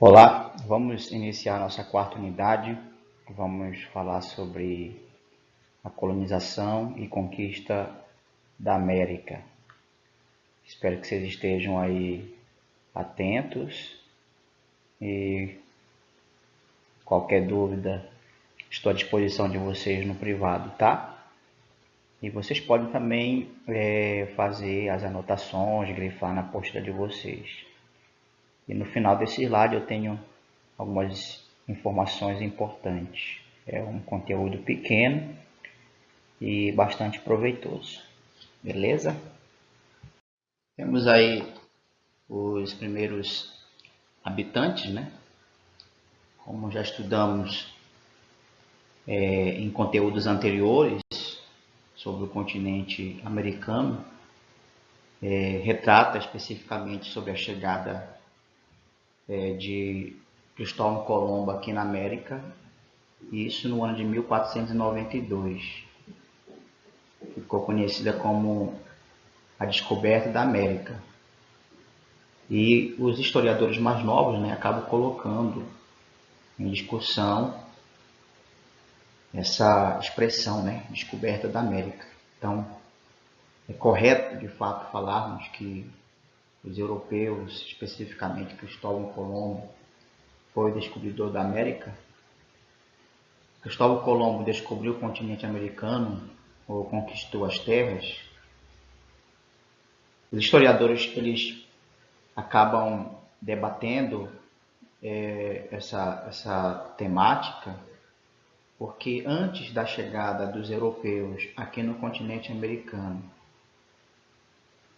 Olá, vamos iniciar nossa quarta unidade. Vamos falar sobre a colonização e conquista da América. Espero que vocês estejam aí atentos e qualquer dúvida estou à disposição de vocês no privado, tá? E vocês podem também fazer as anotações, grifar na apostila de vocês. E no final desse slide eu tenho algumas informações importantes. É um conteúdo pequeno e bastante proveitoso. Beleza? Temos aí os primeiros habitantes, né? Como já estudamos em conteúdos anteriores sobre o continente americano, retrata especificamente sobre a chegada de Cristóvão Colombo aqui na América, isso no ano de 1492. Ficou conhecida como a descoberta da América. E os historiadores mais novos, né, acabam colocando em discussão essa expressão, né, descoberta da América. Então, é correto, de fato, falarmos que os europeus, especificamente Cristóvão Colombo, foi o descobridor da América? Cristóvão Colombo descobriu o continente americano ou conquistou as terras? Os historiadores eles acabam debatendo essa temática porque antes da chegada dos europeus aqui no continente americano,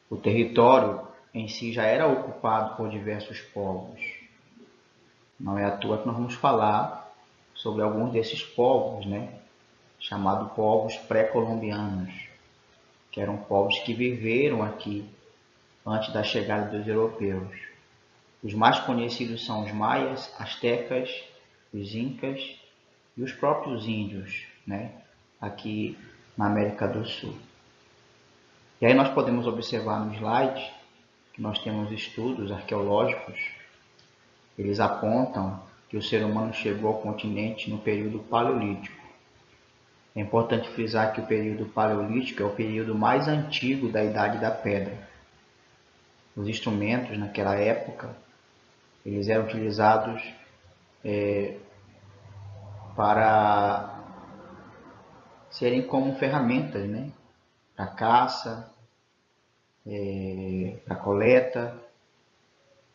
o território em si já era ocupado por diversos povos. Não é à toa que nós vamos falar sobre alguns desses povos, né, chamados povos pré-colombianos, que eram povos que viveram aqui antes da chegada dos europeus. Os mais conhecidos são os maias, astecas, os incas e os próprios índios, né, aqui na América do Sul. E aí nós podemos observar no slide que nós temos estudos arqueológicos, eles apontam que o ser humano chegou ao continente no período paleolítico. É importante frisar que o período paleolítico é o período mais antigo da Idade da Pedra. Os instrumentos naquela época eles eram utilizados para serem como ferramentas, né, para caça, para coleta,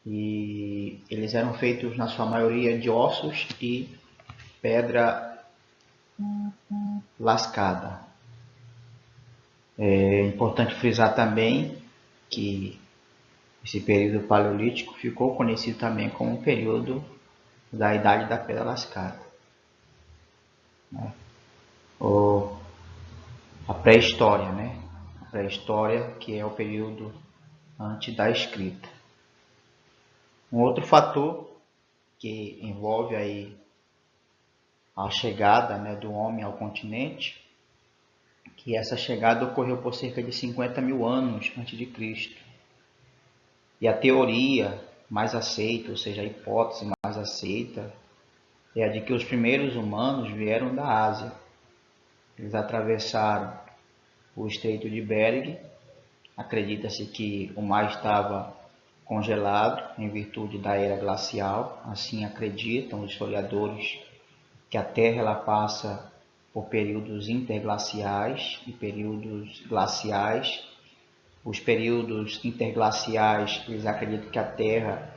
e eles eram feitos na sua maioria de ossos e pedra lascada. É importante frisar também que esse período paleolítico ficou conhecido também como o período da Idade da Pedra Lascada, né? Ou a pré-história, né? A pré-história, que é o período antes da escrita. Um outro fator que envolve aí a chegada, né, do homem ao continente, que essa chegada ocorreu por cerca de 50 mil anos antes de Cristo. E a teoria mais aceita, ou seja, a hipótese mais aceita, é a de que os primeiros humanos vieram da Ásia. Eles atravessaram o Estreito de Bering. Acredita-se que o mar estava congelado em virtude da era glacial. Assim acreditam os historiadores que a Terra ela passa por períodos interglaciais e períodos glaciais. Os períodos interglaciais, eles acreditam que a Terra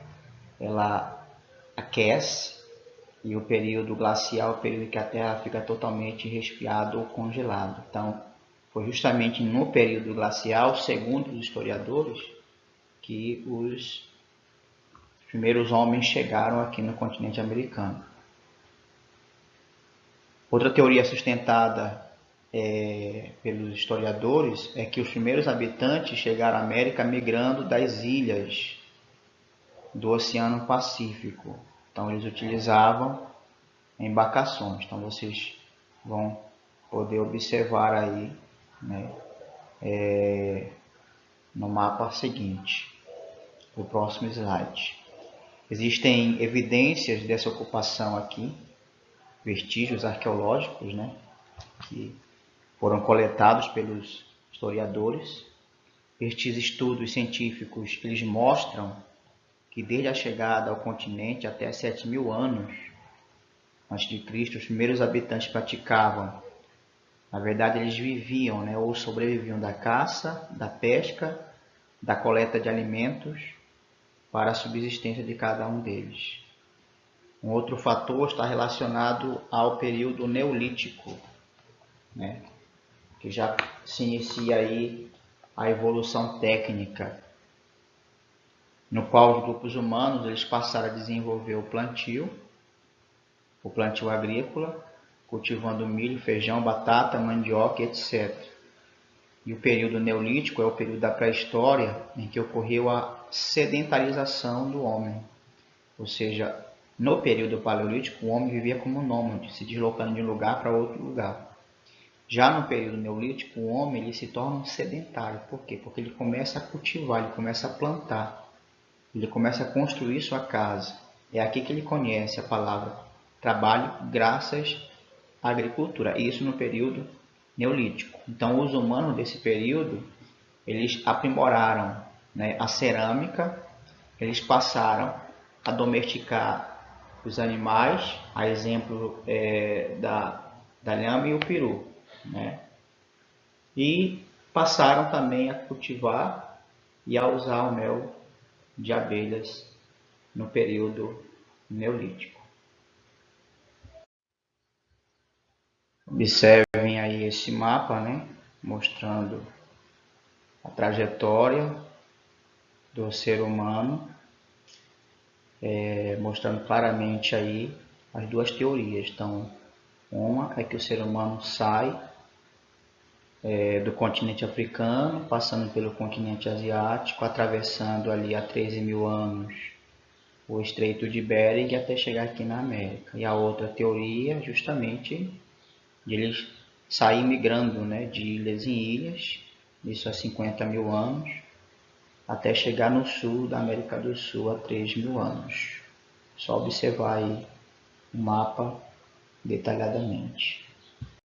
ela aquece, e o período glacial é o período que a Terra fica totalmente resfriada ou congelada. Então, foi justamente no período glacial, segundo os historiadores, que os primeiros homens chegaram aqui no continente americano. Outra teoria sustentada pelos historiadores é que os primeiros habitantes chegaram à América migrando das ilhas do Oceano Pacífico. Então eles utilizavam embarcações. Então vocês vão poder observar aí, né, no mapa seguinte, o próximo slide. Existem evidências dessa ocupação aqui, vestígios arqueológicos, né, que foram coletados pelos historiadores. Estes estudos científicos eles mostram que desde a chegada ao continente até 7.000 anos antes de Cristo, os primeiros habitantes praticavam, na verdade eles viviam, né, ou sobreviviam da caça, da pesca, da coleta de alimentos para a subsistência de cada um deles. Um outro fator está relacionado ao período neolítico, né, que já se inicia aí a evolução técnica, no qual os grupos humanos eles passaram a desenvolver o plantio agrícola, cultivando milho, feijão, batata, mandioca, etc. E o período neolítico é o período da pré-história em que ocorreu a sedentarização do homem. Ou seja, no período paleolítico, o homem vivia como nômade, se deslocando de um lugar para outro lugar. Já no período neolítico, o homem ele se torna um sedentário. Por quê? Porque ele começa a cultivar, ele começa a plantar, ele começa a construir sua casa. É aqui que ele conhece a palavra trabalho graças à agricultura. Isso no período neolítico. Então, os humanos desse período, eles aprimoraram, né, a cerâmica, eles passaram a domesticar os animais, a exemplo da lhama e o peru, né? E passaram também a cultivar e a usar o mel de abelhas no período neolítico. Observem aí esse mapa, né, mostrando a trajetória do ser humano, mostrando claramente aí as duas teorias. Então, uma é que o ser humano sai do continente africano, passando pelo continente asiático, atravessando ali há 13.000 anos o Estreito de Bering até chegar aqui na América. E a outra teoria, justamente, de eles sair migrando, né, de ilhas em ilhas, isso há 50.000 anos, até chegar no sul da América do Sul há 3.000 anos. Só observar aí o mapa detalhadamente.